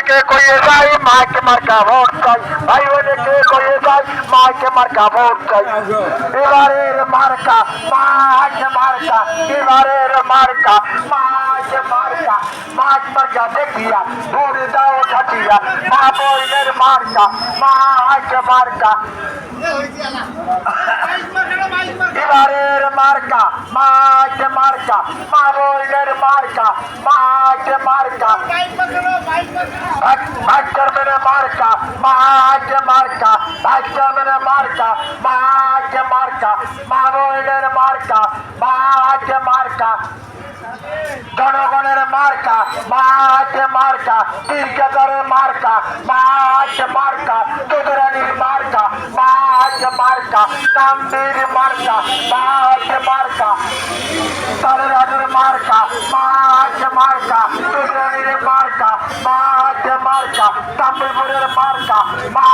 অনেকে কইয়ে যায় মাকে মার্কা ভোট চাই, ভাই অনেকে কইয়ে যায় মাকে মার্কা ভোট চাই। এবারের মার্কা মাকে মার্কা, এবারের মার্কা মাকে মার্কা, মাক মার্কা দেখিয়া ভোট দাও ছাটিয়া, মা বইনের মার্কা মাকে মার্কা। এবারের মার্কা মাকে মার্কা, মা বইনের মার্কা মাকে মার্কা, ভাইস চেয়ারম্যানের মার্কা মাকে মার্কা, ভাইস চেয়ারম্যানের মার্কা মাকে মার্কা, মা বইনের মার্কা মাকে মার্কা, জনগণের মার্কা মাকে মার্কা, ক্রিকেটারের মার্কা মাকে মার্কা, চৌধুরানীর মার্কা মাকে মার্কা, তাম্বির মার্কা মাকে মার্কা, তালেরাজুর মার্কা মাকে মার্কা, চৌধুরানীর মার্কা মাকে মার্কা, তাম্বিরপুরের মার্কা মা